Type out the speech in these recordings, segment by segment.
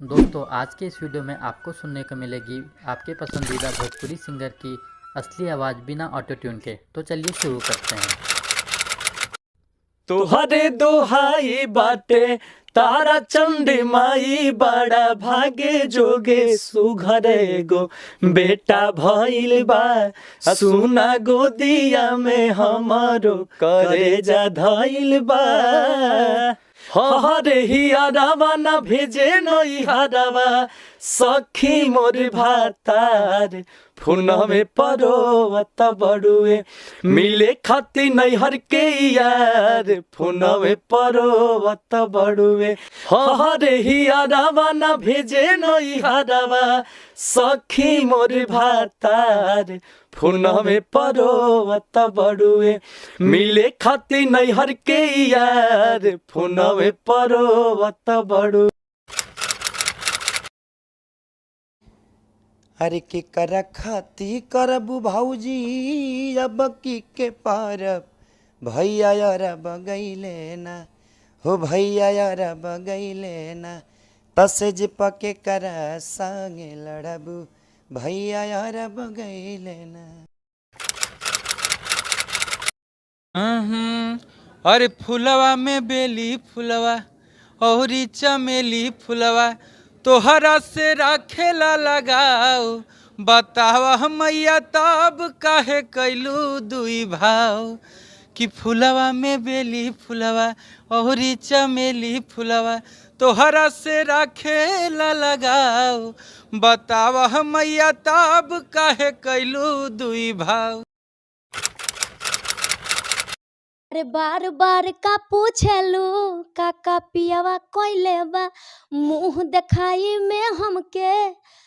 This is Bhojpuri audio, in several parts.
दोस्तों आज के इस वीडियो में आपको सुनने को मिलेगी आपके पसंदीदा भोजपुरी सिंगर की असली आवाज़ बिना ऑटो ट्यून के। तो चलिए शुरू करते हैं। तुहरे दोहाई बाटे तारा चंडी माई बड़ा भागे जोगे सुघरे गो बेटा भइल बा सुना गोदिया में हमारो करेजा धइल बा हरे हियारावा ना भेजे नई हरावा सखी मोर भातार फुनवे परोवत बड़ुए मिले खाती नैहर के यार फुनवे परोवत बड़ुए हरे हियारावा ना भेजे नई हरावा सखी मोर भातार फुनवे परोवत बड़ुए मिले खाती नैहर के यार फुनवे परोवत बड़ुए। अरे के कर खाती करबू भाऊजी अब की के पारब भैया यार बगैले ना हो भैया यार बगैले ना तसे पके कर संगे लड़बू भैया यार बगैले ना। अरे फुलवा में बेली फुलवा औरी चमेली फुलवा तोहरा से राखेला लगाओ बतावा मैया तब काहे कैलू दुई भाव कि फुलवा में बेली फुलवा औरी चमेली फुलवा तोहरा से राखेला लगाओ बतावा मैया तब काहे कैलू दुई भाव। अरे बार बार का पूछेलू काका पियावा कोइले बा मुंह देखाई में हमके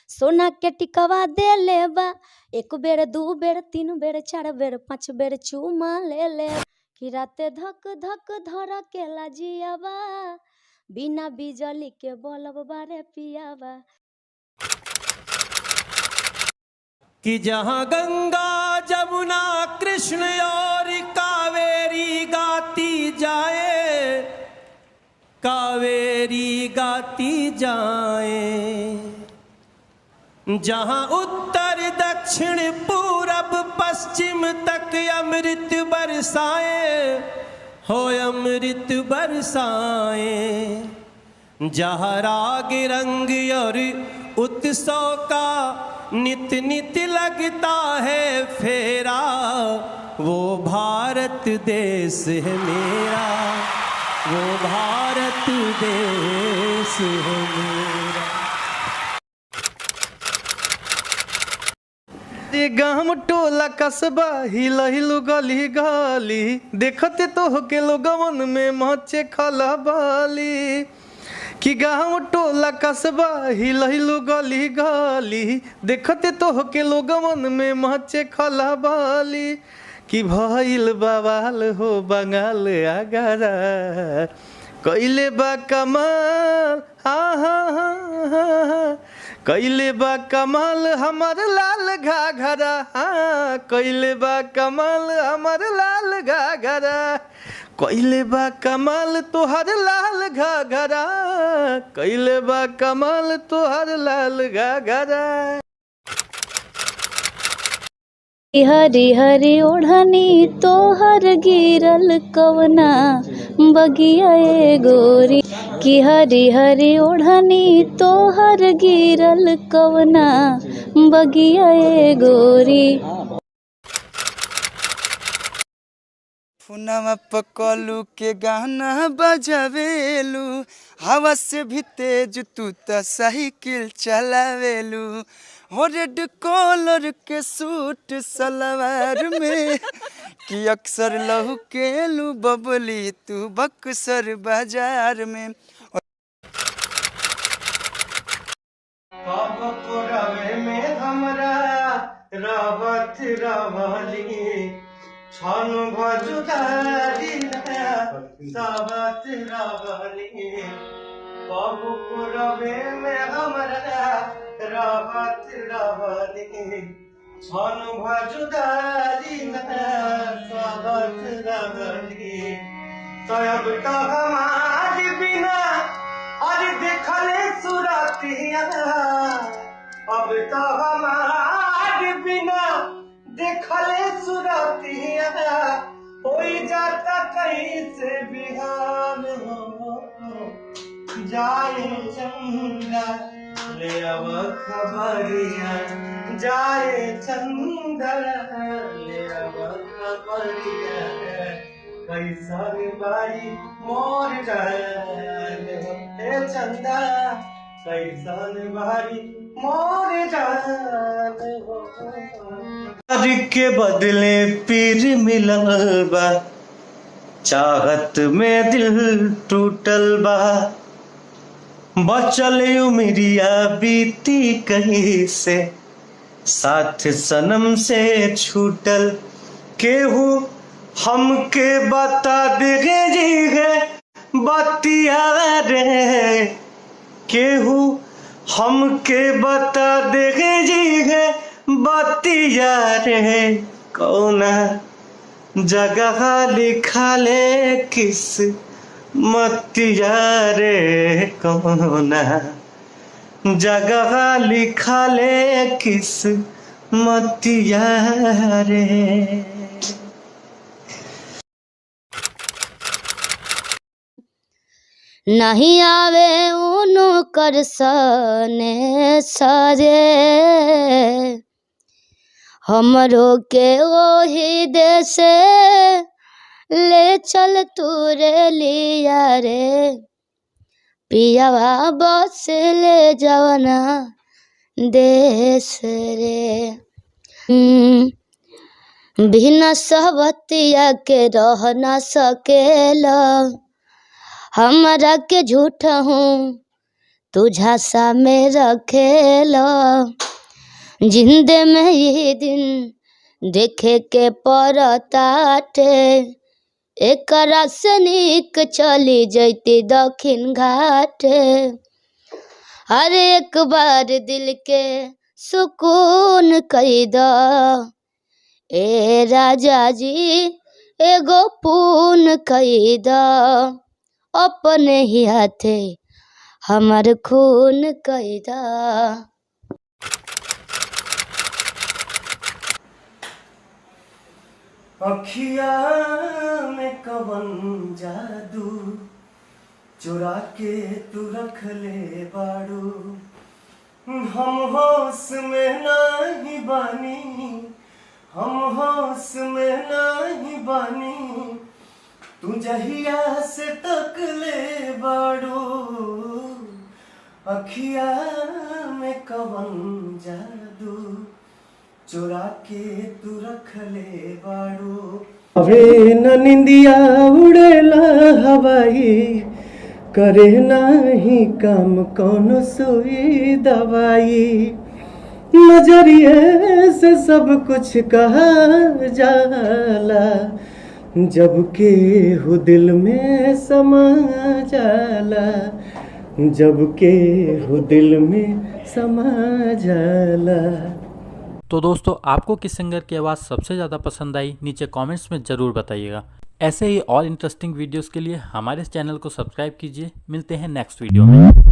सोना के टिकवा दे ले बा एक बेर दू बेर तीन बेर चार बेर पाँच बेर चूमा ले ले कि राते धक धक धर के लाजियावा बिना बिजली के बल्ब बारे पियावा। कि जहाँ गंगा जमुना कृष्ण और कावेरी गाती जाए कावेरी गाती जाए जहाँ उत्तर दक्षिण पूरब पश्चिम तक अमृत बरसाए हो अमृत बरसाए जहाँ राग रंग और उत्सव का नित नित लगता है फेरा वो भारत देश है मेरा वो भारत देश है मेरा। गाँव टोला कस्बा हिल हिलू गली गली देखते तो के लोगवन में मचे खलबली कि गाँव टोला कस्बा हिल हिलू गली गली देखते तो के लोगवन में मचे खलबली कि भइल बवाल हो बंगाल आगरा कैले बा कमाल हाँ हाँ हाँ हाँ कैले बा कमाल हमार लाल घाघरा हाँ कैले बा कमाल हमार लाल घाघरा कैले बा कमाल तोहर लाल घाघरा कैले बा कमाल तोहर लाल घाघरा। हरी हरी ओढ़नी तोहर गिरल कवना बगिया ए गोरी कि हरी हरी ओढ़नी तोहर गिरल कवना बगिया ए गोरी। फोनवा पकलू के गाना बजावेलू हवा से भी तेज तू तो साइकिल चलावेलू हो रेड कॉलर के सूट सलवार में कि अक्सर लहू केलू बबली तू बक्सर बाजार में। में हमरा रावत रावली छानु भजुदारी सावत रावली बाबू पुरवे में हमरा रावत रावली छानु भजुदारी सावत रावली तो अब तो हमारी बिना और देखले सुराती देखले सुरतिया होई जाता कहीं से बिहान हो जाए चंदा ले अब खबरिया जाए चंदा ले अब खबरिया कैसन बाई मोर जान हे चंदा कैसन बाई मोर जान प्यार के बदले पीर मिलल बा चाहत में दिल टूटल बा बचल उमरिया बीती कहीं से साथ सनम से छूटल केहू हमके बता देगे जी है बतिया रे केहू हमके बता देगे जी है बतिया रे कौना जगह लिखा ले किस मतिया रे कौना जगह लिखा ले किस मतिया रे। नहीं आवे उनु कर सने सरे हमरो के ओही देशे ले चल तूरे लिया रे पियावा बस ले जवना देश रे। बिना सहबतिया के रह न सकेला हमरा के झूठ हूँ तू झांसा में रखेला जिंदे में ये दिन देखे के परताटे एकरा से नीक चली जैती दक्षिण घाटे हर एक बार दिल के सुकून कई द ए राजा जी एगो पून कई द अपने ही हाथे हमार खून कई द। अखिया में कवन जादू चुरा के तू रख ले बाड़ू हम होश में नहीं बानी हम होश में नहीं बानी तू जहिया से तक ले बाड़ू अखिया में कवन जादू चुरा के तू रख ले बाड़ू अबे न निंदिया उड़ेला हवाई करे नाही काम कौनो सुई दवाई नजरिए से सब कुछ कहा जाला जब के हो दिल में समा जाला जब के हो दिल में समा जाला। तो दोस्तों आपको किस सिंगर की आवाज़ सबसे ज़्यादा पसंद आई नीचे कमेंट्स में ज़रूर बताइएगा। ऐसे ही और इंटरेस्टिंग वीडियोस के लिए हमारे इस चैनल को सब्सक्राइब कीजिए। मिलते हैं नेक्स्ट वीडियो में।